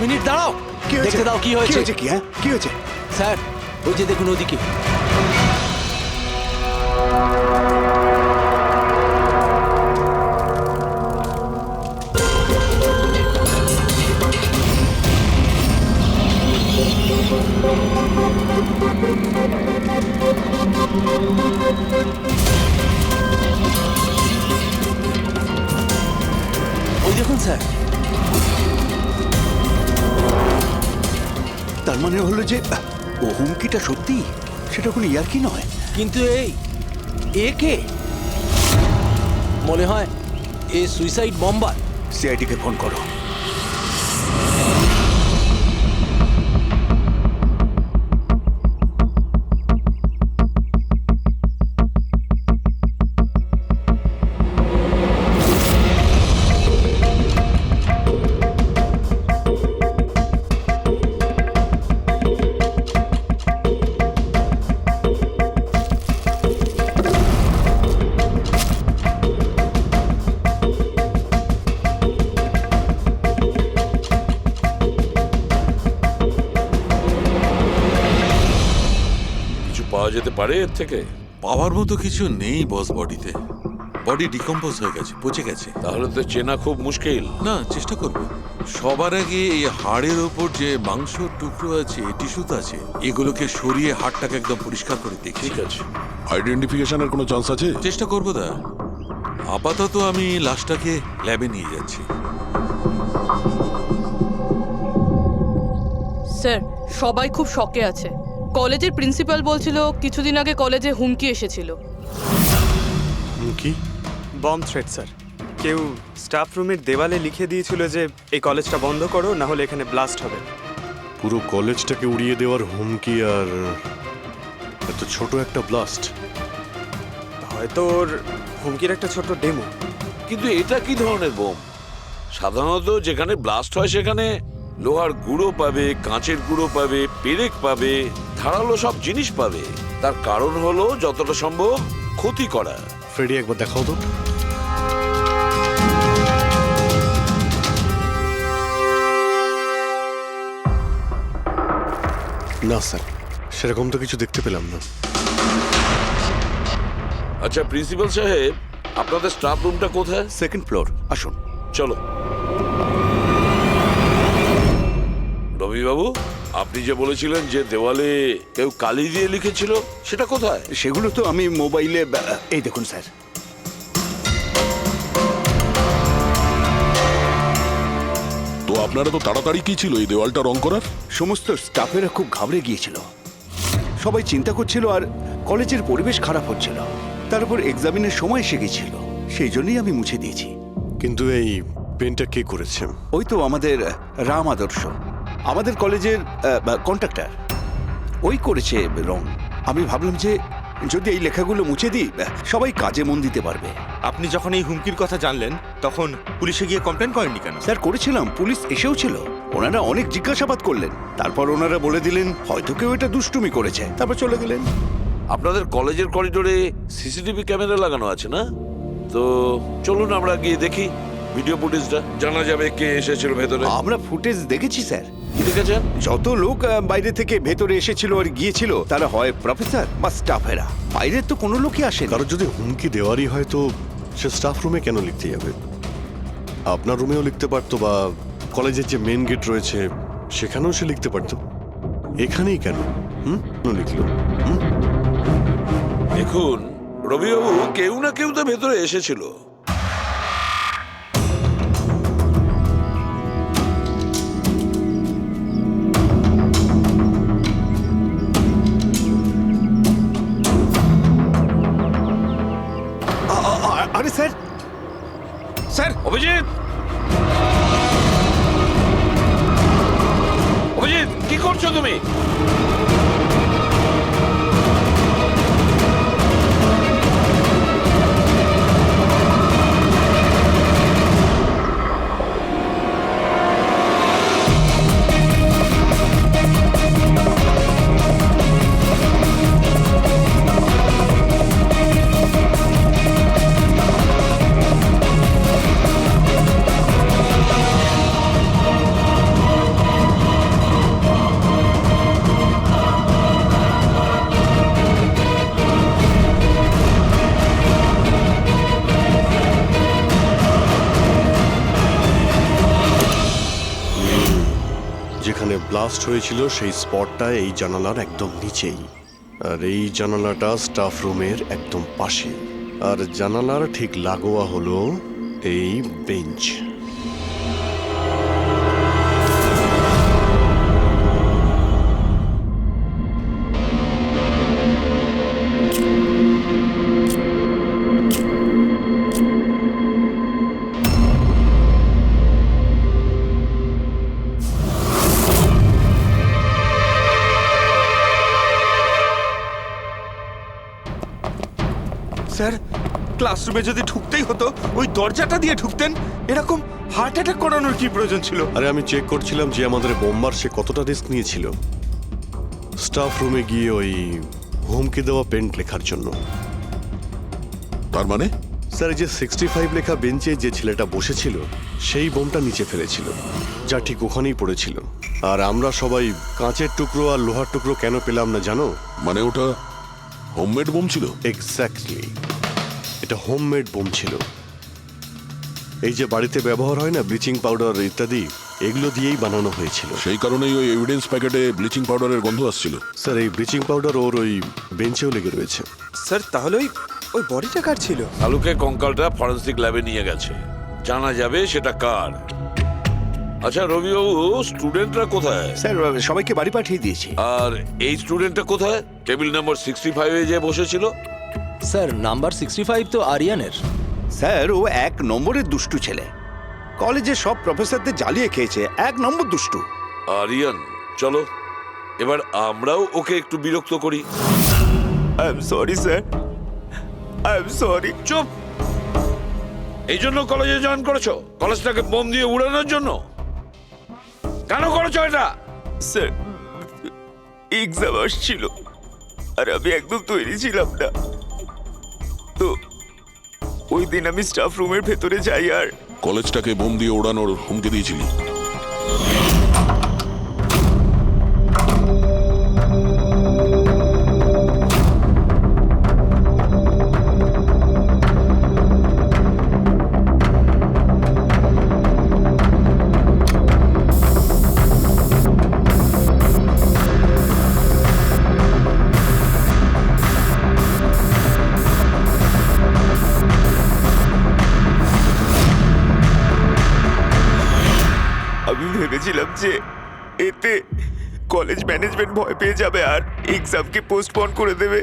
Minute দাঁড়াও, কি হয়েছে? দেখতে দাও কি কি হয়েছে। হয়েছে? কি হ্যাঁ কি হয়েছে? স্যার ওই যে দেখুন ওদিকে। ওই দেখুন স্যার। তার মানে হলো যে ও হুমকিটা সত্যি, সেটা কোনো ইয়ার্কি নয়। কিন্তু এ কে? মনে হয় এ সুইসাইড বম্বার। সিআইডিকে ফোন করো। পাওয়া যেতে পারে এর থেকে? পাওয়ার মতো কিছু নেই বস, বডিতে। বডি ডিকম্পোজ হয়ে গেছে, পচে গেছে। তাহলে তো চেনা খুব মুশকিল। না, চেষ্টা করব। সবার আগে এই হাড়ের ওপর যে মাংসর টুকরো আছে, টিস্যুত আছে, এগুলোকে সরিয়ে হাড়টাকে একদম পরিষ্কার করে দেখি। ঠিক আছে। আইডেন্টিফিকেশনের কোনো চান্স আছে? চেষ্টা করব দা। আপাতত আমি লাশটাকে ল্যাবে নিয়ে যাচ্ছি। স্যার সবাই খুব শকে আছে। কলেজের প্রিন্সিপাল বলছিল কিছুদিন আগে কলেজে হুমকি এসেছিল। কি? Bomb threat sir. কেউ স্টাফ রুমের দেওয়ালে লিখে দিয়েছিল যে এই কলেজটা বন্ধ করো, না হলে এখানে ব্লাস্ট হবে। পুরো কলেজটাকে উড়িয়ে দেওয়ার হুমকি, আর এত ছোট একটা ব্লাস্ট। হয়তো ওর হুমকির একটা ছোট ডেমো। কিন্তু এটা কি ধরনের বোম? সাধারণত যেখানে ব্লাস্ট হয় সেখানে লোহার গুঁড়ো পাবে, কাঁচের গুঁড়ো পাবে, পেরেক পাবে, ধারালো সব জিনিস পাবে। তার কারণ হলো যতটা সম্ভব ক্ষতি করা। ফ্রেডি, একবার দেখাও তো। না স্যার, সেরকম তো কিছু দেখতে পেলাম না। আচ্ছা প্রিন্সিপাল সাহেব, আপনাদের স্টাফ রুমটা কোথায়? সেকেন্ড ফ্লোর, আসুন। চলো। রবিবাবু, আপনি যে বলেছিলেন যে দেওয়ালে কেউ কালি দিয়ে লিখেছিল, সেটা কোথায়? সেগুলো তো আমি মোবাইলে, এই দেখুন স্যার। তো আপনারা তো তাড়াতাড়ি কি ছিল এই দেওয়ালটা রং করার? সমস্ত স্টাফেরা খুব ঘাবড়ে গিয়েছিল, সবাই চিন্তা করছিল, আর কলেজের পরিবেশ খারাপ হচ্ছিল। তার উপর এক্সামিনের সময় এসে গেছিল, সেই জন্যই আমি মুছে দিয়েছি। কিন্তু এই পেনটা কে করেছে? ওই তো আমাদের রাম আদর্শ, আমাদের কলেজের কন্ট্রাক্টর, ওই করেছে রং। আমি ভাবলাম যে যদি এই লেখাগুলো মুছে দিই, সবাই কাজে মন দিতে পারবে। আপনি যখন এই হুমকির কথা জানলেন তখন পুলিশে গিয়ে কমপ্লেন করেননি কেন? স্যার করেছিলাম, পুলিশ এসেও ছিল, ওনারা অনেক জিজ্ঞাসাবাদ করলেন, তারপর ওনারা বলে দিলেন হয়তো কেউ এটা দুষ্টুমি করেছে, তারপর চলে গেলেন। আপনাদের কলেজের করিডোরে সিসিটিভি ক্যামেরা লাগানো আছে না? তো চলুন আমরা গিয়ে দেখি ভিডিও ফুটেজটা, জানা যাবে কে এসেছিল ভেতরে। আমরা ফুটেজ দেখেছি স্যার। কি দেখেছেন? যত লোক বাইরে থেকে ভেতরে এসেছিল আর গিয়েছিল, তারা হয় প্রফেসর বা স্টাফেরা, বাইরের তো কোনো লোকই আসে। কারণ যদি হুমকি দেওয়ারই হয় তো সে স্টাফ রুমে কেন লিখতে যাবে? আপনার রুমেও লিখতে পারতো, বা কলেজের যে মেন গেট রয়েছে সেখানেও সে লিখতে পারতো। এখানেই কেন লিখলো? দেখুন রবিবাবু, কেউ না কেউ তো ভেতরে এসেছিল। আরে স্যার, স্যার, অভিজিৎ, অভিজিৎ, কি করছো তুমি? যেখানে ব্লাস্ট হয়েছিল সেই স্পটটা এই জানালার একদম নিচেই, আর এই জানালাটা স্টাফ রুমের একদম পাশে, আর জানালার ঠিক লাগোয়া হলো এই বেঞ্চ। স্যার, ক্লাসরুমে যদি ঢুকতেই হতো ওই দরজাটা দিয়ে ঢুকতেন। এরকম হার্ট অ্যাটাক করানোর কি প্রয়োজন ছিল? আরে আমি চেক করছিলাম যে আমাদের বোমবার সে কতটা রিস্ক নিয়েছিল স্টাফ রুমে গিয়ে ওই হুমকি দেওয়া পেন্ট লেখার জন্য। তার মানে স্যার, এই যে 65 লেখা বেঞ্চে যে ছেলেটা বসেছিল সেই বোমটা নিচে ফেলেছিল, যা ঠিক ওখানেই পড়েছিল। আর আমরা সবাই কাঁচের টুকরো আর লোহার টুকরো কেন পেলাম না জানো? মানে ওটা হোমমেড বোম ছিল? এক্স্যাক্টলি, এটা হোমমেড বোম ছিল। এই যে বাড়িতে ব্যবহার হয় না ব্লিচিং পাউডার ইত্যাদি, এগুলো দিয়েই বানানো হয়েছিল। সেই কারণেই ওই এভিডেন্স প্যাকেটে ব্লিচিং পাউডারের গন্ধ আসছিল। স্যার, এই ব্লিচিং পাউডার ওর ওই বেঞ্চেও লেগে রয়েছে। স্যার, তাহলে ওই বডিটা কার ছিল? শালুকে কঙ্কালটা ফরেন্সিক ল্যাবে নিয়ে গেছে, জানা যাবে সেটা কার। আচ্ছা রবিবাবু, স্টুডেন্টরা কোথায়? স্যার, সবাইকে বাড়ি পাঠিয়ে দিয়েছি। আর এই স্টুডেন্টটা কোথায়? টেবিল নাম্বার 65-এ যে বসেছিল? স্যার নাম্বার 65 তো আরিয়ানের। স্যার, ও 1 নম্বরের দুষ্টু ছেলে, কলেজে সব প্রফেসরদের জ্বালিয়ে খেয়েছে, 1 নম্বর দুষ্টু। আরিয়ান, চলো এবার আমরাও ওকে একটু বিরক্ত করি। I am sorry sir, I am sorry. চুপ! এই জন্য কলেজে জয়েন করেছো? কলেজটাকে বোম দিয়ে উড়ানোর জন্য? কেন করেছো এটা? স্যার, এক্সাম আসছিল আর আমি একদম তৈরি ছিলাম না, তো ওই দিন আমি স্টাফ রুমের ভেতরে যাই আর কলেজটাকে বোম দিয়ে ওড়ানোর হুমকি দিয়েছিলি? আমি ভেবেছিলাম যে এতে কলেজ ম্যানেজমেন্ট ভয় পেয়ে যাবে আর এক্সামকে পোস্টপোন করে দেবে,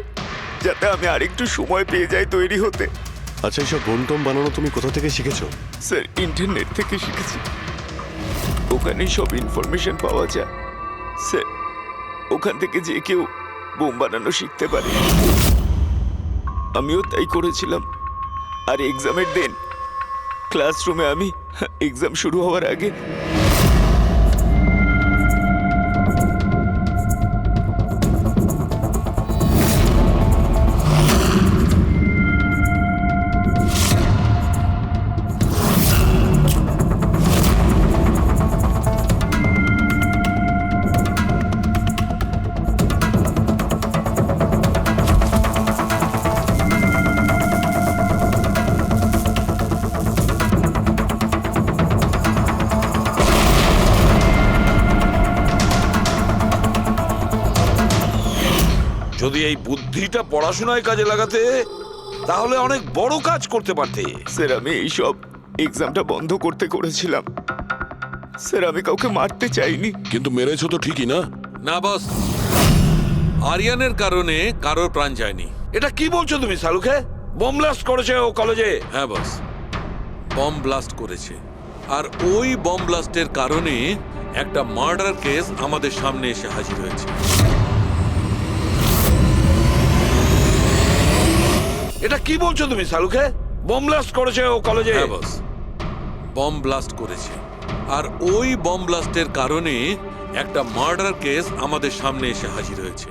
যাতে আমি আরেকটু সময় পেয়ে যাই তৈরি হতে। আচ্ছা, এইসব বোম টোম বানানো তুমি কোথা থেকে শিখেছো? স্যার, ইন্টারনেট থেকে শিখেছি, ওখানেই সব ইনফরমেশন পাওয়া যায়। স্যার, ওখান থেকে যে কেউ বোম বানানো শিখতে পারে। আমিও তাই করেছিলাম। আর এক্সামের দিন ক্লাসরুমে আমি এক্সাম শুরু হওয়ার আগে যদি এই বুদ্ধিটা পড়াশোনায় কাজে লাগাতে, তাহলে অনেক বড় কাজ করতে পারতে। স্যার, আমি এইসব এক্সামটা বন্ধ করতে করেছিলাম। স্যার, আমি কাউকে মারতে চাইনি। কিন্তু মেরেছো তো ঠিকই না? না বস, আরিয়ানের কারণে কারোর প্রাণ যায়নি। এটা কি বলছো তুমি শালুকে? বোম ব্লাস্ট করেছে ও কলেজে? হ্যাঁ বস, বম ব্লাস্ট করেছে। আর ওই বম ব্লাস্টের কারণে একটা মার্ডার কেস আমাদের সামনে এসে হাজির হয়েছে। এটা কি বলছো তুমি শালুকে? বোম ব্লাস্ট করেছে ও কলেজে? হ্যাঁ বস, বম ব্লাস্ট করেছে। আর ওই বম ব্লাস্টের কারণে একটা মার্ডার কেস আমাদের সামনে এসে হাজির হয়েছে।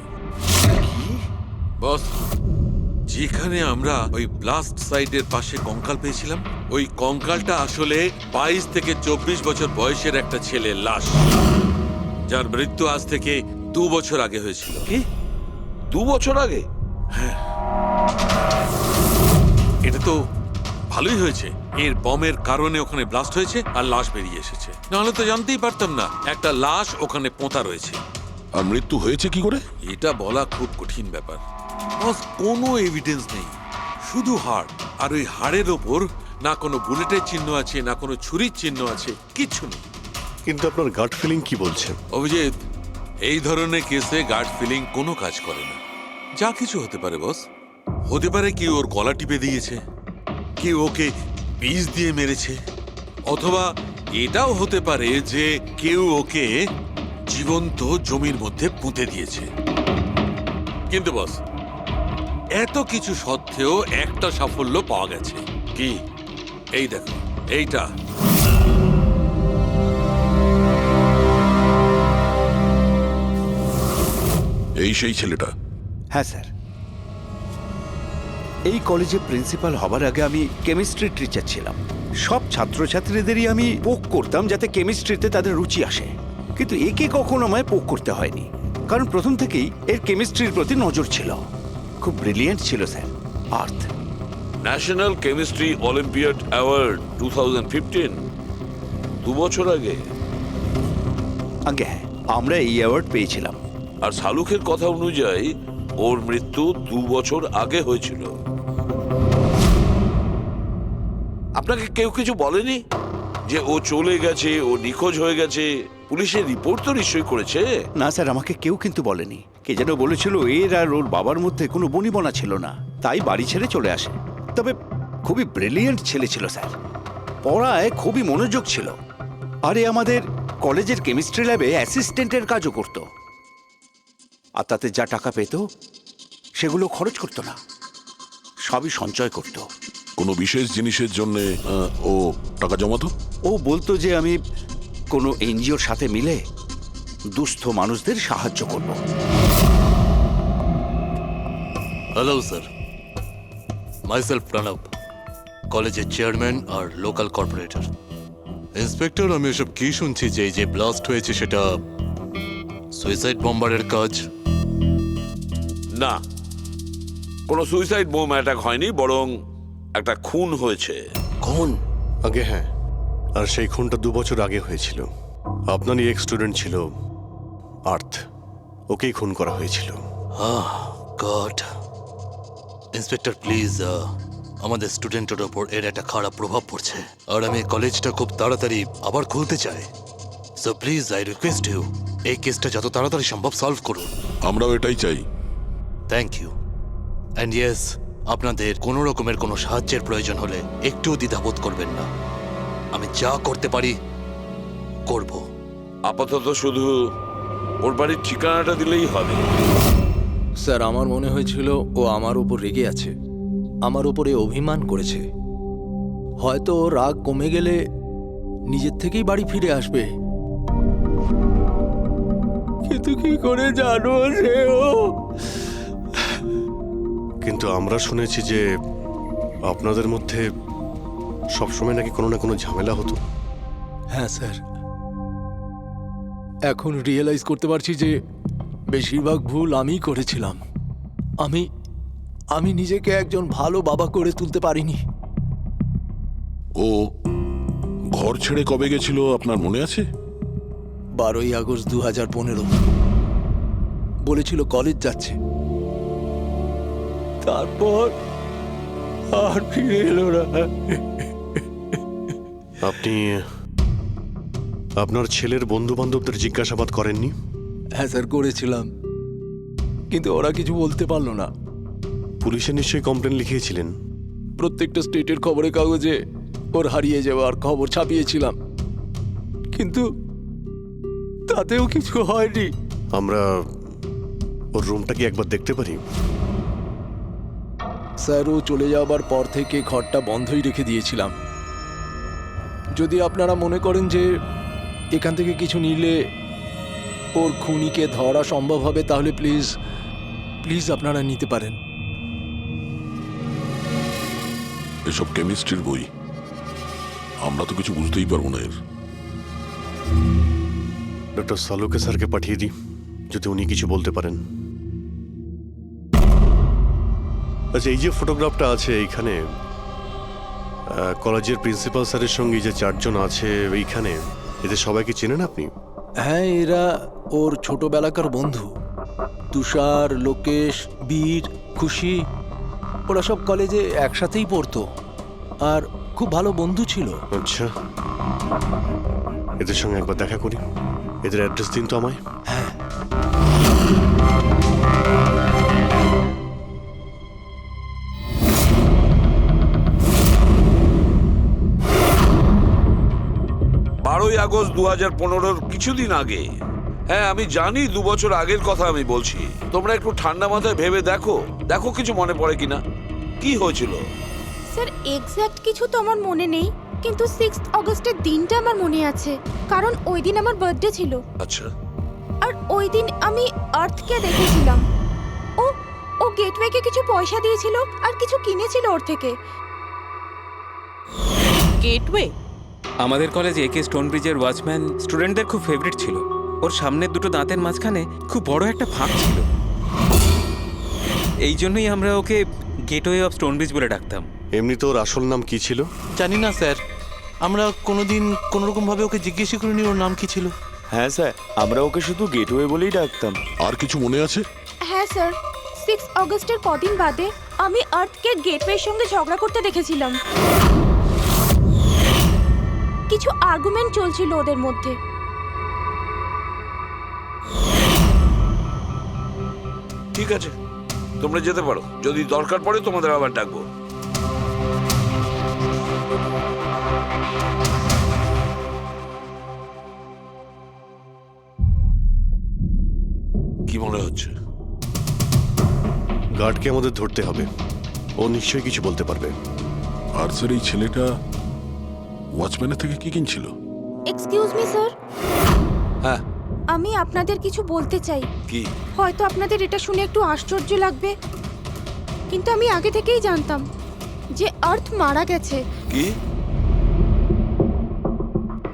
বস, যেখানে আমরা ওই ব্লাস্ট সাইটের পাশে কঙ্কাল পেয়েছিলাম, ওই কঙ্কালটা আসলে 22 থেকে 24 বছর বয়সের একটা ছেলের লাশ, যার মৃত্যু আজ থেকে 2 বছর আগে হয়েছিল। কি 2 বছর আগে? এটা তো ভালোই হয়েছে। এর বমের কারণে ওখানে ব্লাস্ট হয়েছে আর লাশ বেরিয়ে এসেছে। নাহলে তো জানতেই পারতাম না একটা লাশ ওখানে পোঁতা রয়েছে। আর মৃত্যু হয়েছে কি করে? এটা বলা খুব কঠিন ব্যাপার বস। কোনো এভিডেন্স নেই, শুধু হাড়। আর ওই হাড়ের ওপর না কোনো বুলেটের চিহ্ন আছে, না কোনো ছুরির চিহ্ন আছে, কিচ্ছু নেই। কিন্তু আপনার গাট ফিলিং কি বলছে? অভিজিৎ, এই ধরনের কেসে গার্ড ফিলিং কোনো কাজ করে না। যা কিছু হতে পারে বস। হতে পারে কেউ ওর গলা টিপে দিয়েছে, কেউ ওকে বিষ দিয়ে মেরেছে, অথবা এটাও হতে পারে যে কেউ ওকে জীবন্ত জমির মধ্যে পুঁতে দিয়েছে। কিন্তু বস, এত কিছু সত্ত্বেও একটা সাফল্য পাওয়া গেছে। কি? এই দেখো, এইটা। এই সেই ছেলেটা? হ্যাঁ স্যার, এই কলেজে প্রিন্সিপাল হবার আগে আমি কেমিস্ট্রি টিচার ছিলাম। সব ছাত্রছাত্রীদেরই আমি পোক করতাম যাতে কেমিস্ট্রিতে তাদের রুচি আসে, কিন্তু একে কখনো আমায় পোক করতে হয়নি, কারণ প্রথম থেকেই এর কেমিস্ট্রির প্রতি নজর ছিল। খুব ব্রিলিয়েন্ট ছিল স্যার। আর্থ ন্যাশনাল কেমিস্ট্রি অলিম্পিয়াড অ্যাওয়ার্ড 2015, 2 বছর আগে। আগে হ্যাঁ, আমরা এই অ্যাওয়ার্ড পেয়েছিলাম। আর শালুকের কথা অনুযায়ী ওর মৃত্যু 2 বছর আগে হয়েছিল। আপনাকে কেউ কিছু বলেনি যে ও চলে গেছে, ও নিখোঁজ হয়ে গেছে? পুলিশের রিপোর্ট তো নিশ্চয়ই করেছে। না স্যার, আমাকে কেউ কিন্তু বলেনি। কে যেন বলেছিল এর আর ওর বাবার মধ্যে কোনো বনিবনা ছিল না, তাই বাড়ি ছেড়ে চলে আসে। তবে খুবই ব্রিলিয়েন্ট ছেলে ছিল স্যার, পড়ায় খুবই মনোযোগ ছিল। আরে আমাদের কলেজের কেমিস্ট্রি ল্যাবে অ্যাসিস্ট্যান্টের কাজও করতো। আর তাতে যা টাকা পেত সেগুলো খরচ করতো না, সবই সঞ্চয় করতো। কোনো বিশেষ জিনিসের জন্য ও টাকা জমাতো? ও বলতো যে আমি কোনো এনজিওর সাথে মিলে দুস্থ মানুষদের সাহায্য করব। হ্যালো স্যার, মাইসেলফ প্রণব, কলেজের চেয়ারম্যান আর লোকাল কর্পোরেটর। ইন্সপেক্টর, আমি এসব কি শুনছি যে এই যে ব্লাস্ট হয়েছে সেটা সুইসাইড বম্বারের কাজ? না, কোনো সুইসাইড বোম অ্যাটাক হয়নি, বরং একটা খুন হয়েছে। খুন? আগে হ্যাঁ, আর সেই খুনটা 2 বছর আগে হয়েছিল। আপনারই এক স্টুডেন্ট ছিল আর্থ, ওকেই খুন করা হয়েছিল। গড। ইন্সপেক্টর প্লিজ, আমাদের স্টুডেন্টের ওপর এর একটা খারাপ প্রভাব পড়ছে, আর আমি কলেজটা খুব তাড়াতাড়ি আবার খুলতে চাই। So please, I request you, এই কেসটা যত তাড়াতাড়ি সম্ভব সলভ করুন। আমরাও এটাই চাই। Thank you. অ্যান্ড ইয়েস, আপনাদের কোনো রকমের কোনো সাহায্যের প্রয়োজন হলে একটুও দ্বিধাবোধ করবেন না। আমি যা করতে পারি করব। আপাতত শুধু ওর বাড়ির ঠিকানাটা দিলেই হবে। স্যার, আমার মনে হয়েছিল ও আমার উপর রেগে আছে, আমার উপরে অভিমান করেছে। হয়তো ওর রাগ কমে গেলে নিজের থেকেই বাড়ি ফিরে আসবে। কিন্তু কি করে জানো যে ও? কিন্তু আমরা শুনেছি যে আপনাদের মধ্যে সবসময় নাকি কোনো না কোনো ঝামেলা হতো। হ্যাঁ স্যার, এখন রিয়েলাইজ করতে পারছি যে বেশিরভাগ ভুল আমিই করেছিলাম। আমি নিজেকে একজন ভালো বাবা করে তুলতে পারিনি। ও ঘর ছেড়ে কবে গেছিল আপনার মনে আছে? 12ই আগস্ট 2015। বলেছিল কলেজ যাচ্ছে, তারপর আর ফিরে এলো না। আপনি আপনার ছেলের বন্ধু বান্ধবদের জিজ্ঞাসাবাদ করেননি? হ্যাঁ স্যার, করেছিলাম, কিন্তু ওরা কিছু বলতে পারলো না। পুলিশে নিশ্চয়ই কমপ্লেন লিখিয়েছিলেন? প্রত্যেকটা স্টেটের খবরের কাগজে ওর হারিয়ে যাওয়ার খবর ছাপিয়েছিলাম, কিন্তু তাতেও কিছু হয়নি। আমরা ওর রুমটা কি একবার দেখতে পারি? স্যার, ও চলে যাওয়ার পর থেকে ঘরটা বন্ধই রেখে দিয়েছিলাম। যদি আপনারা মনে করেন যে এখান থেকে কিছু নিলে ওর খুনিকে ধরা সম্ভব হবে, তাহলে প্লিজ আপনারা নিতে পারেন। এসব কেমিস্ট্রির বই, আমরা তো কিছু বুঝতেই পারবো না এর। ডক্টর সালুকে স্যারকে পাঠিয়ে দিই, যদি উনি কিছু বলতে পারেন। আচ্ছা, এই যে ফটোগ্রাফটা আছে এইখানে, কলেজের প্রিন্সিপাল স্যারের সঙ্গে যে 4 জন আছে এইখানে, এদের সবাইকে চেনেন আপনি? হ্যাঁ, এরা ওর ছোটবেলাকার বন্ধু। তুষার, লোকেশ, বীর, খুশি, ওরা সব কলেজে একসাথেই পড়তো আর খুব ভালো বন্ধু ছিল। আচ্ছা, এদের সঙ্গে একবার দেখা করি। এদের অ্যাড্রেস দিন তো আমায়। বারোই আগস্ট 2015 কিছুদিন আগে। হ্যাঁ, আমি জানি 2 বছর আগের কথা আমি বলছি। তোমরা একটু ঠান্ডা মাথায় ভেবে দেখো, দেখো কিছু মনে পড়ে কিনা। কি হয়েছিল? স্যার এক্স্যাক্ট কিছু তো আমার মনে নেই, কিন্তু 6 অগস্টের দিনটা আমার মনে আছে, কারণ ওই দিন আমার বার্থডে ছিল। আচ্ছা, আর ওই দিন আমি আর্থকে দেখেছিলাম। ও ও গেটওয়েকে কিছু পয়সা দিয়েছিল আর কিছু কিনেছিল ওর থেকে। গেটওয়ে? আমাদের কলেজে একে স্টোন ব্রিজের ওয়াচম্যান স্টুডেন্টদের খুব ফেভারিট ছিল। ওর সামনের দুটো দাঁতের মাঝখানে খুব বড় একটা ফাঁক ছিল। এই জন্যই আমরা ওকে গেটওয়ে অফ স্টোন ব্রিজ বলে ডাকতাম। এমনি তো ওর আসল নাম কি ছিল? জানি না স্যার, আমরা কোনোদিন কোনোরকম ভাবে ওকে জিজ্ঞেস করিনি ওর নাম কি ছিল। হ্যাঁ স্যার, আমরা ওকে শুধু গেটওয়ে বলেই ডাকতাম। আর কিছু মনে আছে? হ্যাঁ স্যার, 6 অগস্টের কদিন বাদে আমি আর্থকে গেটওয়ের সঙ্গে ঝগড়া করতে দেখেছিলাম। কিছু আর্গুমেন্ট চলছিল ওদের মধ্যে। ঠিক আছে, তোমরা যেতে পারো। যদি দরকার পড়ে তোমাদের আবার ডাকবো। কি মনে হচ্ছে? গার্ডকে আমাদের ধরতে হবে, ও নিশ্চয়ই কিছু বলতে পারবে। আর স্যার, এই ছেলেটা ওয়াচম্যানের থেকে কি কিনছিল? এক্সকিউজ মি স্যার, হ্যাঁ, আমি আপনাদের কিছু বলতে চাই। কি? হয়তো আপনাদের এটা শুনে একটু আশ্চর্য লাগবে, কিন্তু আমি আগে থেকেই জানতাম যে আর্থ মারা গেছে। কি?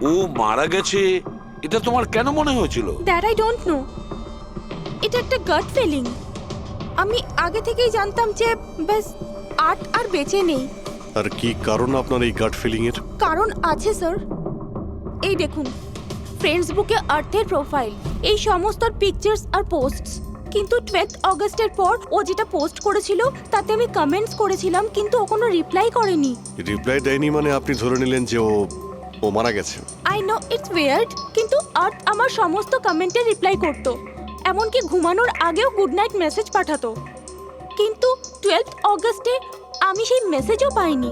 ও মারা গেছে এটা তোমার কেন মনে হয়েছিল? দ্যাট আই ডোন্ট নো, এটা একটা গাট ফিলিং। আমি আগে থেকেই জানতাম যে ব্যাস আর্থ আর বেঁচে নেই। আর কি কারণ আপনার এই গাট ফিলিং এর? কারণ আছে স্যার, এই দেখুন ফ্রেন্ডস বুকে আর্থের প্রোফাইল, এই সমস্ত পিকচার্স আর পোস্টস। কিন্তু 12 অগস্টের পর ও যেটা পোস্ট করেছিল তাতে আমি কমেন্টস করেছিলাম, কিন্তু ও কোনো রিপ্লাই করেনি। রিপ্লাই দেয়নি মানে আপনি ধরে নিলেন যে ও মারা গেছে? আই নো ইটস ওয়ার্ড, কিন্তু আর্থ আমার সমস্ত কমেন্টে রিপ্লাই করতো, এমনকি ঘুমানোর আগেও গুড নাইট মেসেজ পাঠাতো। কিন্তু 12 অগস্টে আমি সেই মেসেজও পাইনি।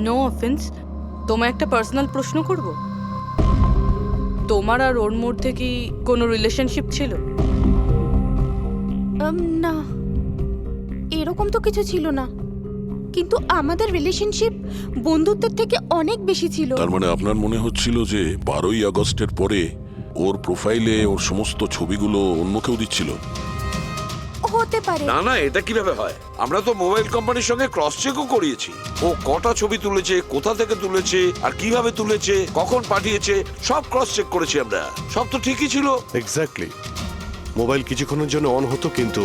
নো অফেন্স, তোমায় একটা পার্সোনাল প্রশ্ন করব। তোমার আর ওর মধ্যে কি কোনো রিলেশনশিপ ছিল? না, এরকম তো কিছু ছিল না, কিন্তু আমাদের রিলেশনশিপ বন্ধুত্বের থেকে অনেক বেশি ছিল। তার মানে আপনার মনে হচ্ছিল যে 12ই আগস্টের পরে ওর প্রোফাইলে ওর সমস্ত ছবিগুলো অন্য কেউ দিচ্ছিল? হতে পারে। না না, এটা কিভাবে হয়? আমরা তো মোবাইল কোম্পানির সঙ্গে ক্রস চেকও করিয়েছি। ও কটা ছবি তুলেছে, কোথা থেকে তুলেছে, আর কিভাবে তুলেছে, কখন পাঠিয়েছে, সব ক্রস চেক করেছি আমরা। সব তো ঠিকই ছিল। এক্স্যাক্টলি, মোবাইল কিছুক্ষণের জন্য অন হতো, কিন্তু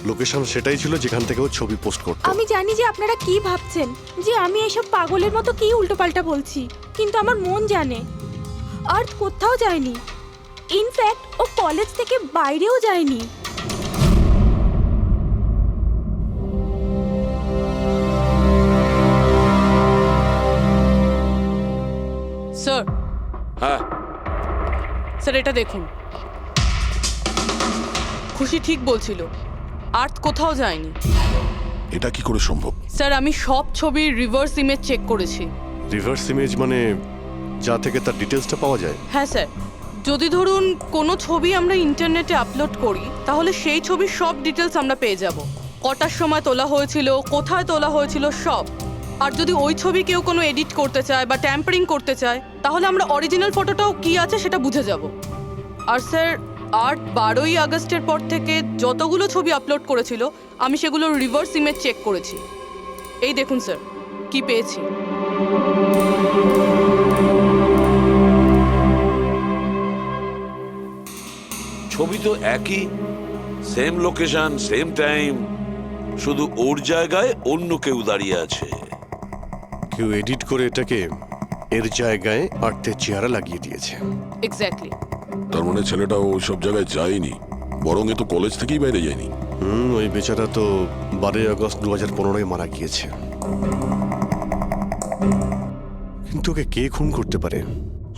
লোকেশন সেটাই ছিল যেখান থেকে ও ছবি পোস্ট করতো। আমি জানি যে আপনারা কি ভাবছেন, যে আমি এসব পাগলের মতো কি উল্টোপাল্টা বলছি, কিন্তু আমার মন জানে আর্থ কোথাও যায়নি। ইনফ্যাক্ট ও কলেজ থেকে বাইরেও যায়নি। স্যার, হ্যাঁ স্যার এটা দেখুন, খুশি ঠিক বলছিল, আর্থ কোথাও যায়নি। এটা কি করে সম্ভব? স্যার, আমি সব ছবির রিভার্স ইমেজ চেক করেছি। রিভার্স ইমেজ মানে যা থেকে তার ডিটেলসটা পাওয়া যায়? হ্যাঁ স্যার, যদি ধরুন কোনো ছবি আমরা ইন্টারনেটে আপলোড করি, তাহলে সেই ছবির সব ডিটেলস আমরা পেয়ে যাব। কটার সময় তোলা হয়েছিল, কোথায় তোলা হয়েছিল, সব। আর যদি ওই ছবি কেউ কোনো এডিট করতে চায় বা ট্যাম্পারিং করতে চায়, তাহলে আমরা অরিজিনাল ফটোটাও কি আছে সেটা বুঝে যাব। আর স্যার, আর্ট 12ই আগস্টের পর থেকে যতগুলো ছবি আপলোড করেছিল, আমি সেগুলোর রিভার্স ইমেজ চেক করেছি। এই দেখুন স্যার, কি পেয়েছি। ছবি তো একই, সেম লোকেশন, সেম টাইম, শুধু ওর জায়গায় অন্য কেউ দাঁড়িয়ে আছে। কেউ এডিট করে এটাকে এর জায়গায় আর্থের চেহারা লাগিয়ে দিয়েছে। এক্স্যাক্টলি। তার মানে ছেলেটা ওই সব জায়গায় যায়নি, বরং এ তো কলেজ থেকেই বাইরে যায়নি। ওই বেচারা তো 12 আগস্ট 2015 মারা গিয়েছে। কিন্তু ওকে কে খুন করতে পারে?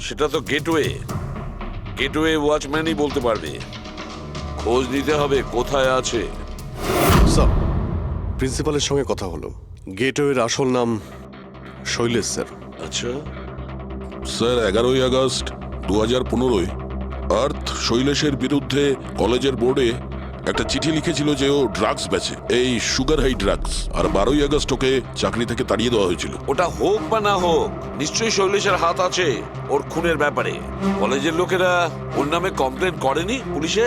সেটা তো গেটওয়ে ওয়াচম্যানই বলতে পারবে। খোঁজ নিতে হবে কোথায় আছে। স্যার, প্রিন্সিপালের সঙ্গে কথা হলো। গেটওয়ের আসল নাম শৈলেশ স্যার। আচ্ছা, স্যার 11ই আগস্ট 2015 আর্থ শৈলেশের বিরুদ্ধে কলেজের বোর্ডে একটা চিঠি লিখেছিল যে ও ড্রাগস বেচে, এই সুগার হাই ড্রাগস। আর 12ই আগস্ট ওকে চাকরি থেকে তাড়িয়ে দেওয়া হয়েছিল। ওটা হোক বা না হোক, নিশ্চয়ই শৈলেশের হাত আছে ওর খুনের ব্যাপারে। কলেজের লোকেরা ওর নামে কমপ্লেন করেনি পুলিশে?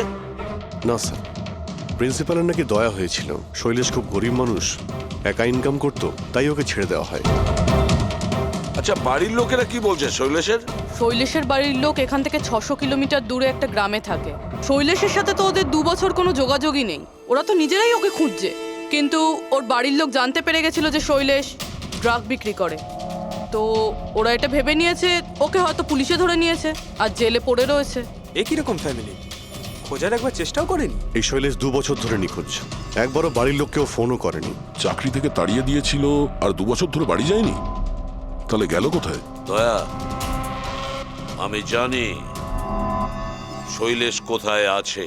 না স্যার, প্রিন্সিপালের নাকি দয়া হয়েছিল। শৈলেশ খুব গরিব মানুষ, একা ইনকাম করতো, তাই ওকে ছেড়ে দেওয়া হয়। আচ্ছা, বাড়ির লোকেরা কি বলছে শৈলেশের? শৈলেশের বাড়ির লোক এখান থেকে 600 কিলোমিটার দূরে একটা গ্রামে থাকে। শৈলেশের সাথে তো ওদের 2 বছর কোনো যোগাযোগই নেই। ওরা তো নিজেরাই ওকে খুঁজছে। কিন্তু ওর বাড়ির লোক জানতে পেরে গেছিল যে শৈলেশ ড্রাগ বিক্রি করে, তো ওরা এটা ভেবে নিয়েছে ওকে হয়তো পুলিশে ধরে নিয়েছে আর জেলে পড়ে রয়েছে। এ কিরকম ফ্যামিলি? খোঁজার একবার চেষ্টাও করেনি? এই শৈলেশ 2 বছর ধরে নিখোঁজ। একবারও বাড়ির লোককেও ফোনও করেনি। চাকরি থেকে তাড়িয়ে দিয়েছিল আর 2 বছর ধরে বাড়ি যায়নি, তাহলে গেল কোথায়? দয়া, আমি জানি শৈলেশ কোথায় আছে।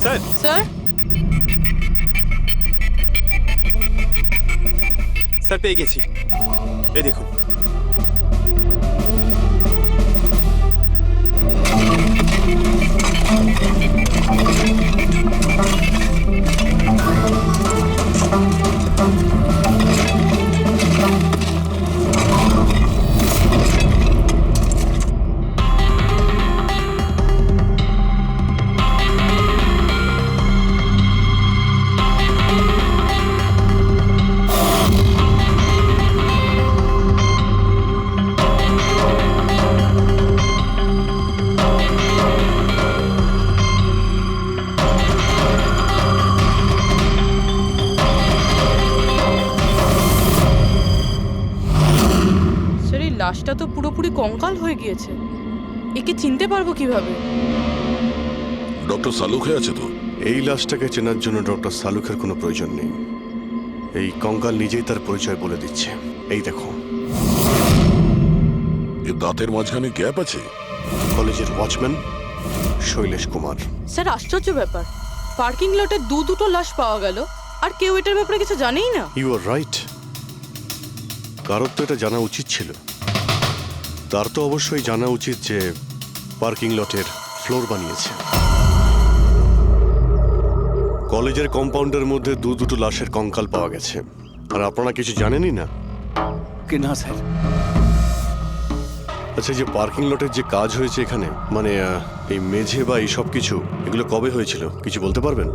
স্যার, স্যার, স্যার পেয়ে গেছি। এই দেখুন। লাশটা তো পুরোপুরি কঙ্কাল হয়ে গিয়েছে। একে চিনতে পারবো কিভাবে? ডক্টর সালুখে আছে তো? এই লাশটাকে চেনার জন্য ডক্টর সালুখের কোনো প্রয়োজন নেই। এই কঙ্কাল নিজেই তার পরিচয় বলে দিচ্ছে। এই দেখো, এর দাঁতের মাঝখানে গ্যাপ আছে। কলেজের ওয়াচম্যান শৈলেশ কুমার। স্যার, আশ্চর্য ব্যাপার, পার্কিং লটে দুটো লাশ পাওয়া গেল আর কেউ এটার ব্যাপারে কিছু জানেই না। You are right. কারোর তো এটা জানা উচিত ছিল। তার তো অবশ্যই জানা উচিত যে পার্কিং লটের ফ্লোর বানিয়েছে। কলেজের কম্পাউন্ডের মধ্যে দুটো লাশের কঙ্কাল পাওয়া গেছে, আর আপনারা কিছু জানেনই না? কি না স্যার? আচ্ছা, যে পার্কিং লটের যে কাজ হয়েছে এখানে, মানে এই মেঝে বা এই সব কিছু, এগুলো কবে হয়েছিল কিছু বলতে পারবেন?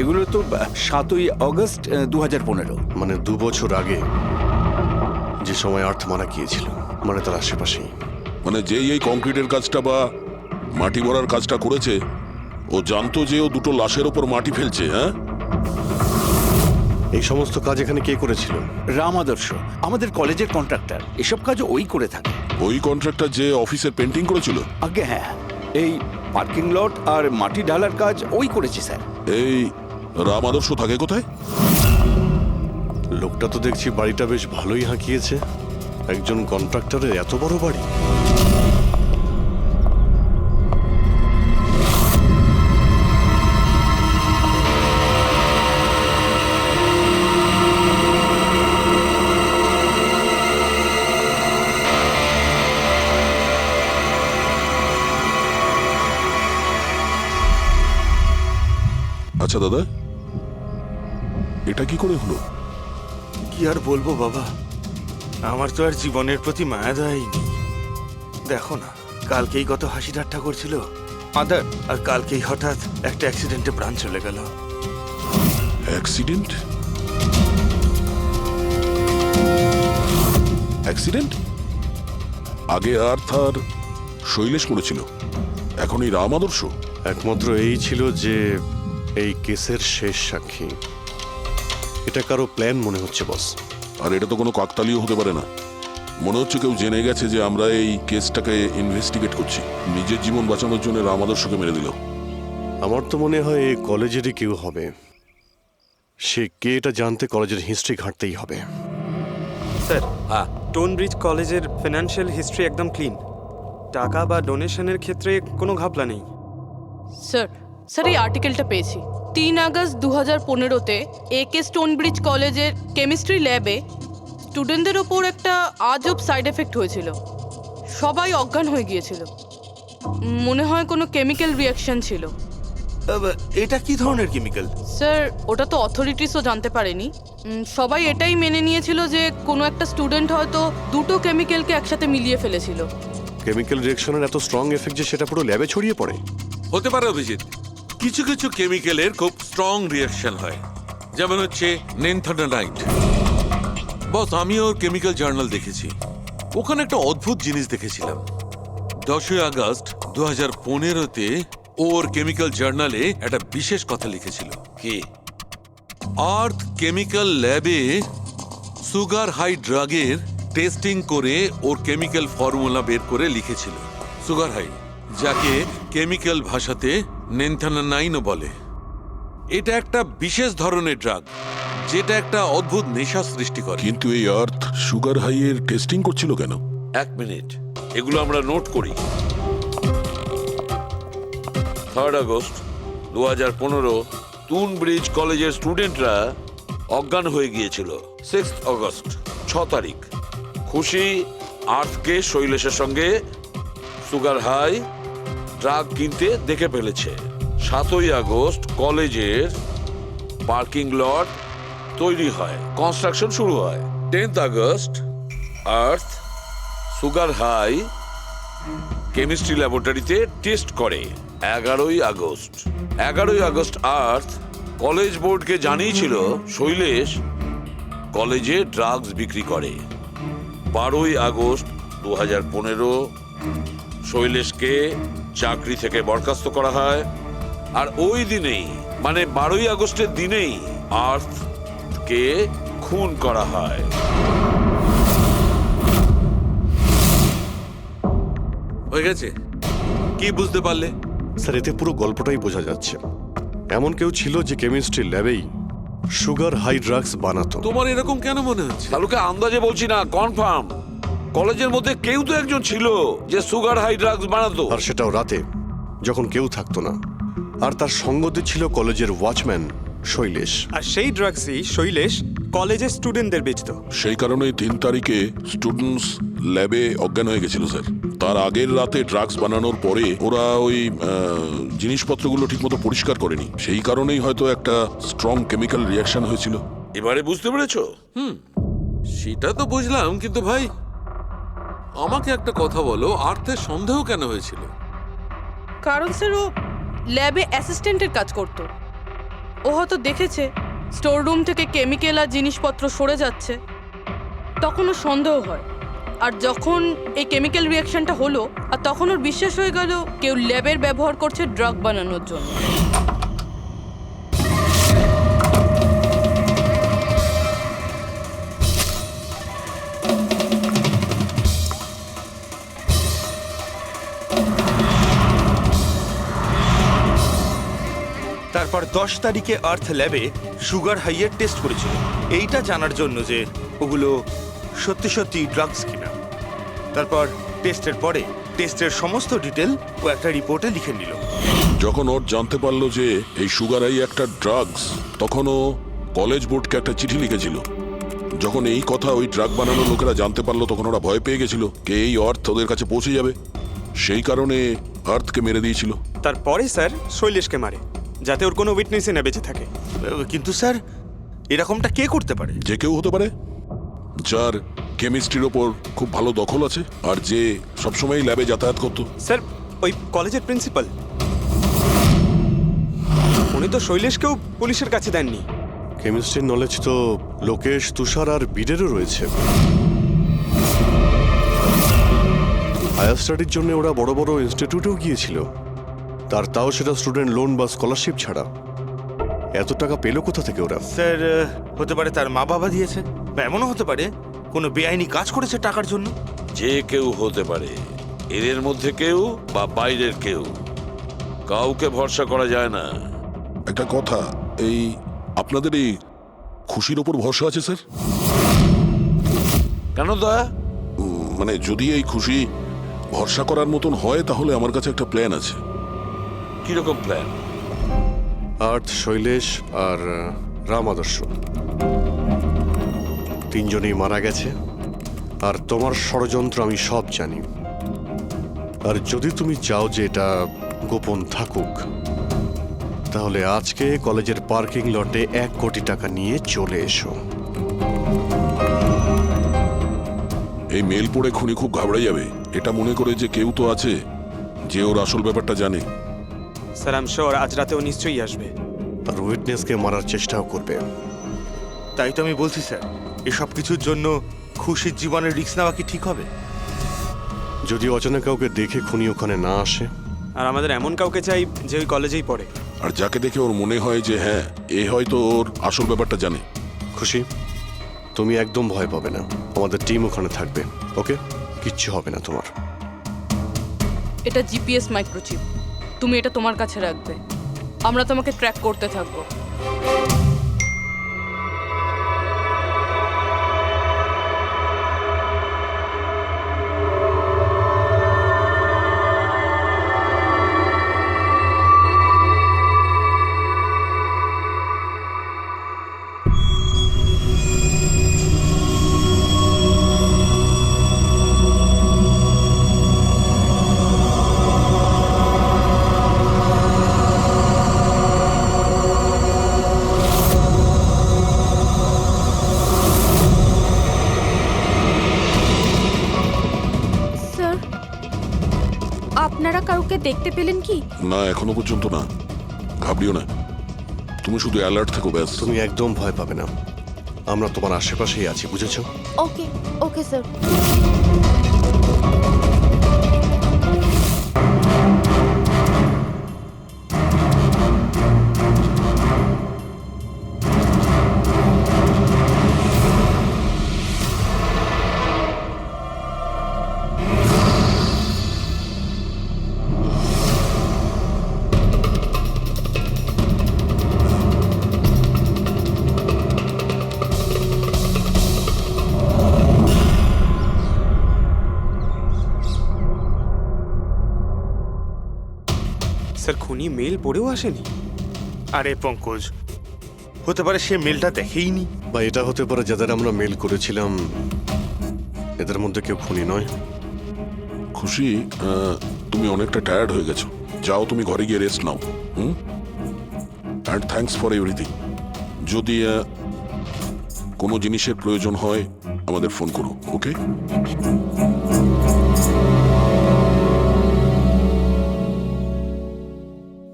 এগুলো তো 7ই আগস্ট 2015। মানে 2 বছর আগে, যে সময় আর্থ মারা গিয়েছিল, মানে তার আশেপাশেই। মানে যেই এই কংক্রিটের কাজটা বা মাটি ভরার কাজটা করেছে, ও জানতো যে ও দুটো লাশের ওপর মাটি ফেলছে। হ্যাঁ, এই সমস্ত কাজ এখানে কে করেছিল? রাম আদর্শ, আমাদের কলেজের কন্ট্রাক্টর। এসব কাজ ওই করে থাকে। ওই কন্ট্রাক্টর যে অফিসের পেন্টিং করেছিল? আগে হ্যাঁ, এই পার্কিং লট আর মাটি ঢালার কাজ ওই করেছে স্যার। এই রাম আদর্শ থাকে কোথায়? লোকটা তো দেখছি বাড়িটা বেশ ভালোই হাঁকিয়েছে। একজন কন্ট্রাক্টরের এত বড় বাড়ি। আচ্ছা দাদা, এটা কি করে হলো? কি আর বলবো বাবা, আমার তো আর জীবনের প্রতি মায়া দেয়নি। দেখো না, কালকেই কত হাসি ঠাট্টা করছিল আদার, আর কালকেই হঠাৎ একটা অ্যাক্সিডেন্টে প্রাণ চলে গেল। অ্যাক্সিডেন্ট? অ্যাক্সিডেন্ট? আগে আর্থ আর শৈলেশ করেছিল, এখন এই রাম আদর্শ। একমাত্র এই ছিল যে এই কেসের শেষ সাক্ষী। এটা কারো প্ল্যান মনে হচ্ছে বস। আর এটা তো কোনো কাকতালীয় হতে পারে না। মনে হচ্ছে কেউ জেনে গেছে যে আমরা এই কেসটাকে ইনভেস্টিগেট করছি, নিজের জীবন বাঁচানোর জন্য রাম আদর্শকে মেরে দিল। আমার তো মনে হয় এই কলেজেরই কেউ হবে। সে কে এটা জানতে কলেজের হিস্ট্রি ঘাঁটতেই হবে। স্যার, স্টোনব্রিজ কলেজের ফিনান্সিয়াল হিস্ট্রি একদম ক্লিন। টাকা বা ডোনেশনের ক্ষেত্রে কোনো ঘাপলা নেই। স্যার এই আর্টিকেলটা পেয়েছি। 3 আগস্ট 2015-তে একে স্টোনব্রিজ কলেজের কেমিস্ট্রি ল্যাবে স্টুডেন্টদের ওপর একটা আজব সাইড এফেক্ট হয়েছিল। সবাই অজ্ঞান হয়ে গিয়েছিল। মনে হয় কোনো কেমিক্যাল রিয়াকশন ছিল। এটা কি ধরনের কেমিক্যাল? স্যার ওটা তো অথরিটিসও জানতে পারেনি। সবাই এটাই মেনে নিয়েছিল যে কোনো একটা স্টুডেন্ট হয়তো দুটো কেমিক্যালকে একসাথে মিলিয়ে ফেলেছিল। কেমিক্যাল রিঅ্যাকশনের এত স্ট্রং এফেক্ট যে সেটা পুরো ল্যাবে ছড়িয়ে পড়ে। হতে পারে অভিজিৎ, কিছু কিছু কেমিক্যালের খুব স্ট্রং রিয়াকশন হয়, যেমন হচ্ছে নেনথানাইট। বস, আমি ওর কেমিক্যাল জার্নাল দেখেছি, ওখানে একটা অদ্ভুত জিনিস দেখেছিলাম। 10 আগস্ট 2015-তে ওর কেমিক্যাল জার্নালে একটা বিশেষ কথা লিখেছিল। কি? আর্থ কেমিক্যাল ল্যাবে সুগার হাই ড্রাগের টেস্টিং করে ওর কেমিক্যাল ফর্মুলা বের করে লিখেছিল সুগার হাই, যাকে কেমিক্যাল ভাষাতে নেনথানাইনও বলে। এটা একটা বিশেষ ধরনের ড্রাগ যেটা একটা অদ্ভুত নেশা সৃষ্টি করে। কিন্তু এই আর্থ সুগার হাইয়ের টেস্টিং করছিল কেন? 1 মিনিট, এগুলো আমরা নোট করি। 3 আগস্ট 2015 স্টোনব্রিজ কলেজের স্টুডেন্টরা অজ্ঞান হয়ে গিয়েছিল। 6 আগস্ট 6 তারিখ খুশি আর্থকে শৈলেশের সঙ্গে সুগার হাই ড্রাগ কিনতে দেখে ফেলেছে। 7 আগস্ট কলেজের পার্কিং লট তৈরি হয়, কনস্ট্রাকশন শুরু হয়। 10 আগস্ট আর্থ সুগার হাই কেমিস্ট্রি ল্যাবরেটরিতে টেস্ট করে। 11 আগস্ট আর্থ কলেজ বোর্ডকে জানিয়েছিল শৈলেশ কলেজে ড্রাগস বিক্রি করে। 12 আগস্ট 2015 শৈলেশকে চাকরি থেকে বরখাস্ত করা হয়। আর ওই দিনেই, মানে 12 আগস্টের দিনেই আর্থকে খুন করা হয়। হয়ে গেছে? কি বুঝতে পারলে? স্যার এতে পুরো গল্পটাই বোঝা যাচ্ছে। এমন কেউ ছিল যে কেমিস্ট্রি ল্যাবেই সুগার হাই ড্রাগস বানাতো। তোমার এরকম কেন মনে হচ্ছে? তাহলে আন্দাজে বলছি না, কনফার্ম কলেজের মধ্যে কেউ তো একজন ছিল যে সুগার হাই ড্রাগস বানাতো। আর সেটাও রাতে, যখন কেউ থাকতো না। আর তার সঙ্গতে ছিল কলেজের ওয়াচম্যান শৈলেশ। আর সেই ড্রাগসই শৈলেশ কলেজের স্টুডেন্টদের বেচতো। সেই কারণে 3 তারিখে স্টুডেন্টস ল্যাবে অজ্ঞান হয়ে গেছিল স্যার। তার আগের রাতে ড্রাগস বানানোর পরে ওরা ওই জিনিসপত্রগুলো ঠিকমতো পরিষ্কার করেনি, সেই কারণেই হয়তো একটা স্ট্রং কেমিক্যাল রিয়াকশন হয়েছিল। এবারে বুঝতে পেরেছো? সেটা তো বুঝলাম, কিন্তু ভাই আমাকে একটা কথা বলো, আর্থের সন্দেহ কেন হয়েছিল? কারণ স্যার ও ল্যাবে অ্যাসিস্ট্যান্টের কাজ করত। ও হয়তো দেখেছে স্টোর রুম থেকে কেমিক্যাল আর জিনিসপত্র সরে যাচ্ছে, তখন ওর সন্দেহ হয়। আর যখন এই কেমিক্যাল রিয়াকশনটা হলো, আর তখন ওর বিশ্বাস হয়ে গেল কেউ ল্যাবের ব্যবহার করছে ড্রাগ বানানোর জন্য। তারপর 10 তারিখে আর্থ ল্যাবে সুগার হাইয়ের টেস্ট করেছিল, এইটা জানার জন্য যে ওগুলো সত্যি সত্যি ড্রাগস কিনা। তারপর টেস্টের পরে টেস্টের সমস্ত ডিটেল ও একটা রিপোর্টে লিখে নিল। যখন ওর জানতে পারলো যে এই সুগার হাই একটা ড্রাগস, তখন ও কলেজ বোর্ডকে একটা চিঠি লিখেছিল। যখন এই কথা ওই ড্রাগ বানানোর লোকেরা জানতে পারলো, তখন ওরা ভয় পেয়ে গেছিল কে এই আর্থ ওদের কাছে পৌঁছে যাবে, সেই কারণে আর্থকে মেরে দিয়েছিল। তারপরে স্যার শৈলেশকে মারে। যাতে ওর কোনো উইটনেসই না বেঁচে থাকে। কিন্তু স্যার এরকমটা কে করতে পারে? যে কেউ হতে পারে, যার কেমিস্ট্রির ওপর খুব ভালো দখল আছে আর যে সবসময় ল্যাবে যাতায়াত করতো। স্যার ওই কলেজের প্রিন্সিপাল, উনি তো শৈলেশকেও পুলিশের কাছে দেননি। কেমিস্ট্রির নলেজ তো লোকেশ, তুষার আর বীরেরও রয়েছে। হায়ার স্টাডির জন্য ওরা বড় বড় ইনস্টিটিউটেও গিয়েছিল, তাও সেটা স্টুডেন্ট লোন বা স্কলারশিপ ছাড়া। এত টাকা পেলো কোথা থেকে ওরা? স্যার হতে পারে তার মা বাবা দিয়েছে, বা এমনও হতে পারে কোনো বেআইনি কাজ করেছে টাকার জন্য। যে কেউ হতে পারে, এদের মধ্যে কেউ বা বাইরের কেউ, কাউকে ভরসা করা যায় না। একটা কথা, এই আপনাদের এই খুশির ওপর ভরসা আছে স্যার? কেন দয়া? মানে যদি এই খুশি ভরসা করার মতন হয় তাহলে আমার কাছে একটা প্ল্যান আছে। কিরকম প্ল্যান? আর্থ, শৈলেশ আর রাম আদর্শ তিনজনেই মারা গেছে, আর তোমার ষড়যন্ত্র আমি সব জানি। আর যদি তুমি চাও যে এটা গোপন থাকুক, তাহলে আজকে কলেজের পার্কিং লটে 1 কোটি টাকা নিয়ে চলে এসো। এই মেল পড়ে খুনি খুব ঘাবড়ে যাবে, এটা মনে করে যে কেউ তো আছে যে ওর আসল ব্যাপারটা জানে। স্যার আই এম শিওর আজ রাতে ও নিশ্চয়ই আসবে। আর উইটনেসকে মারার চেষ্টাও করবে। তাই তো আমি বলছি স্যার, এসব কিছুর জন্য খুশির জীবনের রিস্ক নেওয়া কি ঠিক হবে? যদি অচেনা কাউকে দেখে খুনি ওখানে না আসে। আর আমাদের এমন কাউকে চাই যে ওই কলেজেই পড়ে। আর যাকে দেখে ওর মনে হয় যে হ্যাঁ, এ হয়তো ওর আসল ব্যাপারটা জানে। খুশি, তুমি একদম ভয় পাবে না, আমাদের টিম ওখানে থাকবে। ওকে, কিচ্ছু হবে না তোমার। এটা জিপিএস মাইক্রোচিপ, তুমি এটা তোমার কাছে রাখবে, আমরা তোমাকে ট্র্যাক করতে থাকবো। স্যার, আপনারা কাউকে দেখতে পেলেন কি? না, এখনো পর্যন্ত না। ঘাবড়িও না, তুমি শুধু অ্যালার্ট থেকো ব্যাস। তুমি একদম ভয় পাবে না, আমরা তোমার আশেপাশেই আছি, বুঝেছো? ওকে ওকে স্যার। স্যার খুনি মেল পড়েও আসেনি? আরে পঙ্কজ, হতে পারে সে মেলটা দেখেইনি। বা এটা হতে পারে যাদের আমরা মেল করেছিলাম এদের মধ্যে কেউ খুনি নয়। খুশি, তুমি অনেকটা টায়ার্ড হয়ে গেছো, যাও তুমি ঘরে গিয়ে rest now. And thanks for everything. যদি কোনো জিনিসের প্রয়োজন হয় আমাদের ফোন করো, ওকে?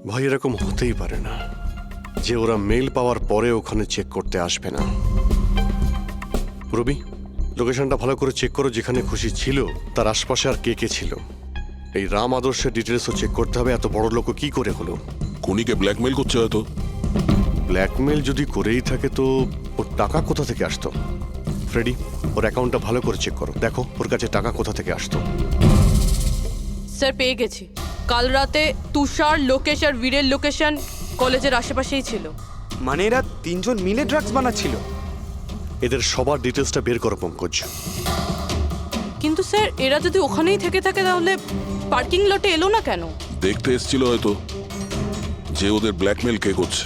ভাই, এরকম হতেই পারে না যে ওরা মেল পাওয়ার পরে ওখানে চেক করতে আসবে না। রবি, লোকেশনটা ভালো করে চেক করো, যেখানে খুশি ছিল তার আশপাশে আর কে কে ছিল। এই রাম আদর্শের ডিটেলসও চেক করতে হবে, এত বড় লোক কি করে হলো। খুনিকে ব্ল্যাকমেল করছে হয়তো। ব্ল্যাকমেল যদি করেই থাকে তো ওর টাকা কোথা থেকে আসতো? ফ্রেডি, ওর অ্যাকাউন্টটা ভালো করে চেক করো, দেখো ওর কাছে টাকা কোথা থেকে আসতো। স্যার পেয়ে গেছি, কাল রাতে তুষার, লোকেশ আর বীরের লোকেশন কলেজের আশেপাশেই ছিল। মানে এরা তিনজন মিলে ড্রাগস বানাচ্ছিল? এদের সবার ডিটেলসটা বের করো পঙ্কজ। কিন্তু স্যার এরা যদি ওখানেই থেকে থাকে তাহলে পার্কিং লটে এলো না কেন? দেখতে এসেছিল হয়তো যে ওদের ব্ল্যাকমেল কে করছে।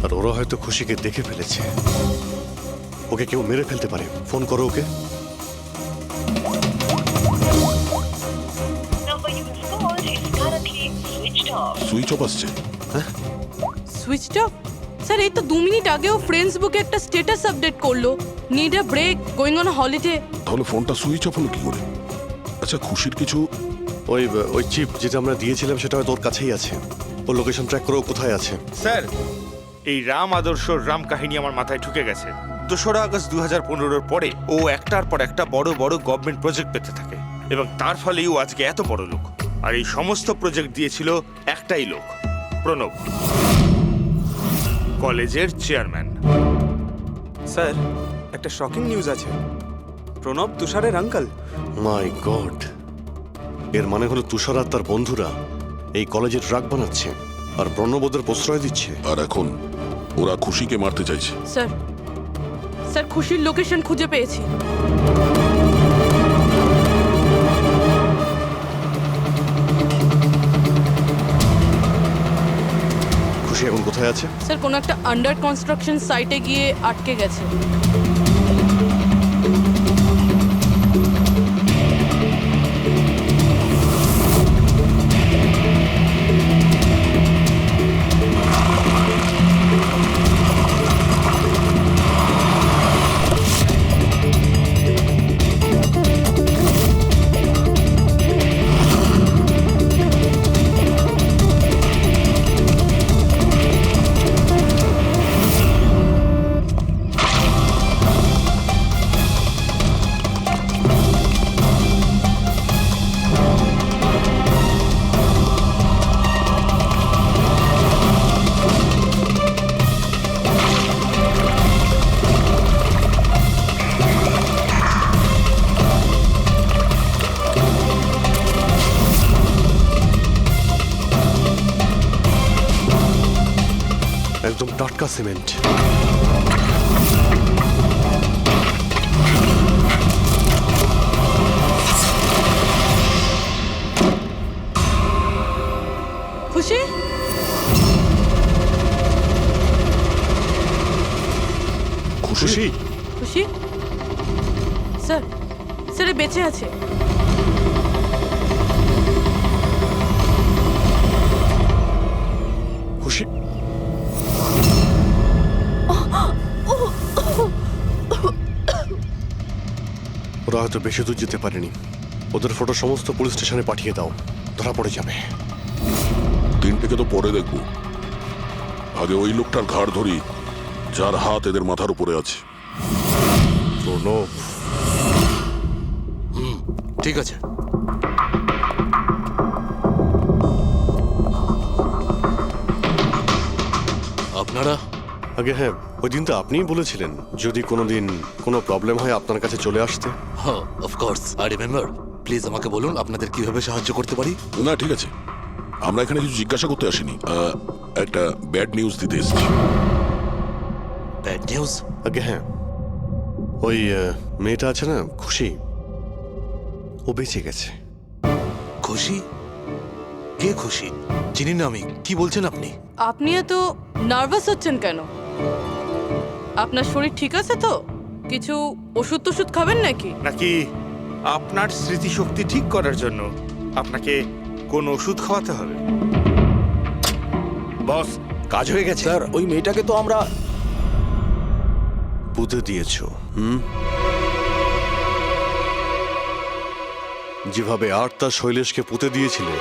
আর ওরা হয়তো খুশিকে দেখে ফেলেছে। ওকে কেউ মেরে ফেলতে পারে। ফোন করো ওকে। সুইচ অফ আসছে। Switched off? স্যার এই তো 2 মিনিট আগেও ফ্রেন্ডসবুকে একটা স্ট্যাটাস আপডেট করলো, need a break, going on holiday. তাহলে ফোনটা সুইচ অফ হলো কি করে? আচ্ছা, খুশির কিছু ওই চিপ যেটা আমরা দিয়েছিলাম সেটা হয়তো ওর কাছেই আছে। ওর লোকেশন ট্র্যাক করো, কোথায় আছে। স্যার, এই রাম আদর্শর রাম কাহিনী আমার মাথায় ঢুকে গেছে। 2রা আগস্ট 2015-র পরে ও একটার পর একটা বড় বড় গভর্নমেন্ট প্রজেক্ট পেতে থাকে এবং তার ফলেই ও আজকে এত বড় লোক। আর এই সমস্ত প্রজেক্ট দিয়েছিল একটাই লোক, প্রণব, কলেজের চেয়ারম্যান। স্যার, একটা শকিং নিউজ আছে। প্রণব তুষারের আঙ্কেল। মাই গড, এর মানে হলো তুষার আর তার বন্ধুরা এই কলেজে ড্রাগ বানাচ্ছে আর প্রণব ওদের প্রশ্রয় দিচ্ছে। আর এখন ওরা খুশিকে মারতে চাইছে। স্যার, স্যার খুশির লোকেশন খুঁজে পেয়েছি। খুশি এখন কোথায় আছে? স্যার কোনো একটা আন্ডার কনস্ট্রাকশন সাইটে গিয়ে আটকে গেছে। একদম টাটকা সিমেন্ট। খুশি? খুশি? খুশি? স্যার, স্যার এ বেঁচে আছে। খুশি? ওরা হয়তো বেশি দূর যেতে পারেনি। ওদের ফটো সমস্ত পুলিশ স্টেশনে পাঠিয়ে দাও, ধরা পড়ে যাবে। 3টেকে তো পরে দেখবো, আগে ওই লোকটার ঘাড় ধরি যার হাত এদের মাথার উপরে আছে। প্রণব। ঠিক আছে। আপনারা? আগে হ্যাঁ, ওই দিন তো আপনিই বলেছিলেন যদি কোনোদিন কোনো প্রবলেম হয় আপনার কাছে চলে আসতে। হ্যাঁ, অফকোর্স আই রিমেম্বার। প্লিজ আমাকে বলুন আপনাদের কিভাবে সাহায্য করতে পারি। না ঠিক আছে, আমরা এখানে কিছু জিজ্ঞাসা করতে আসিনি, একটা ব্যাড নিউজ দিতে এসেছি। Bad news? আগে হ্যাঁ, ওই মেয়েটা আছে না খুশি, ও বেঁচে গেছে। খুশি? কে খুশি? চিনি না আমি। কি বলছেন আপনি? আপনি এত নার্ভাস হচ্ছেন কেন? আপনার শরীর ঠিক আছে তো? কিছু ওষুধ টষুধ খাবেন নাকি? নাকি আপনার স্মৃতিশক্তি ঠিক করার জন্য আপনাকে কোন ওষুধ খাওয়াতে হবে? বস, কাজ হয়ে গেছে। স্যার ওই মেয়েটাকে তো আমরা পুঁতে দিয়েছো। যেভাবে আর্তা শৈলেশকে পুঁতে দিয়েছিলে,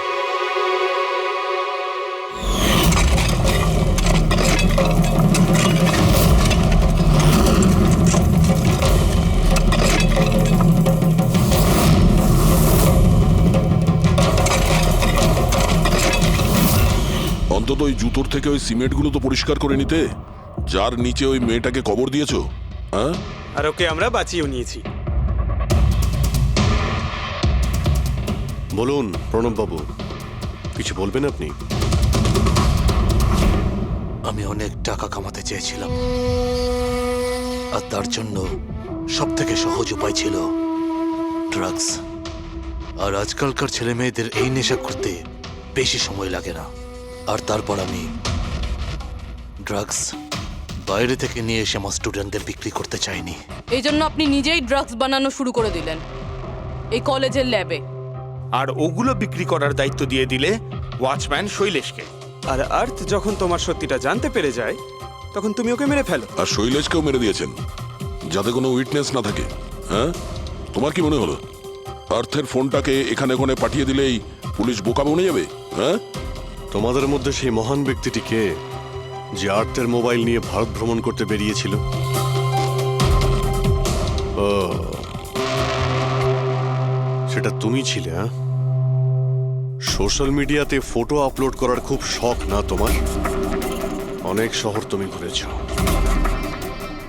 অন্তত ওই জুতোর থেকে ওই সিমেন্টগুলো তো পরিষ্কার করে নিতে, যার নিচে ওই মেয়েটাকে কবর দিয়েছো। হ্যাঁ, আর ওকে আমরা বাঁচিয়েও নিয়েছি। বলুন প্রণব বাবু, কিছু বলবেন আপনি? আমি অনেক টাকা কামাতে চেয়েছিলাম, আর তার জন্য সব থেকে সহজ উপায় ছিল ড্রাগস। আর আজকালকার ছেলে মেয়েদের এই নেশা করতে বেশি সময় লাগে না। আর তারপর আমি ড্রাগস বাইরে থেকে নিয়ে এসে আমার স্টুডেন্টদের বিক্রি করতে চাইনি। এই জন্য আপনি নিজেই ড্রাগস বানানো শুরু করে দিলেন এই কলেজের ল্যাবে। আর ওগুলো বিক্রি করার দায়িত্ব দিয়ে দিলে ওয়াচম্যান শৈলেশকে। আর আর্থ যখন তোমার সত্যিটা জানতে পেরে যায় তখন তুমি ওকে মেরে ফেলো। আর শৈলেশকেও মেরে দিয়েছেন যাতে কোনো উইটনেস না থাকে। হ্যাঁ, তোমার কি মনে হলো আর্থের ফোনটাকে এখানে ওখানে পাঠিয়ে দিলেই পুলিশ বোকা বনে যাবে? হ্যাঁ, তোমাদের মধ্যে সেই মহান ব্যক্তিটি কে যে আর্থের মোবাইল নিয়ে ভারত ভ্রমণ করতে বেরিয়েছিল? ও, সেটা তুমি ছিলে? হ্যাঁ, সোশ্যাল মিডিয়াতে ফটো আপলোড করার খুব শখ না তোমার? অনেক শহর তুমি ঘুরেছ,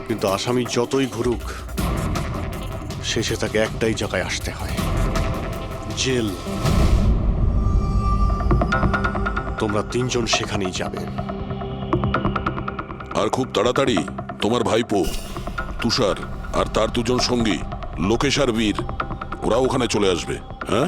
কিন্তু আসামি যতই ঘুরুক শেষে তাকে একটাই জায়গায় আসতে হয়, জেল। তোমরা তিনজন সেখানেই যাবে। আর খুব তাড়াতাড়ি তোমার ভাইপো তুষার আর তার দুজন সঙ্গী লোকেশ আর বীর ওরা ওখানে চলে আসবে। হ্যাঁ,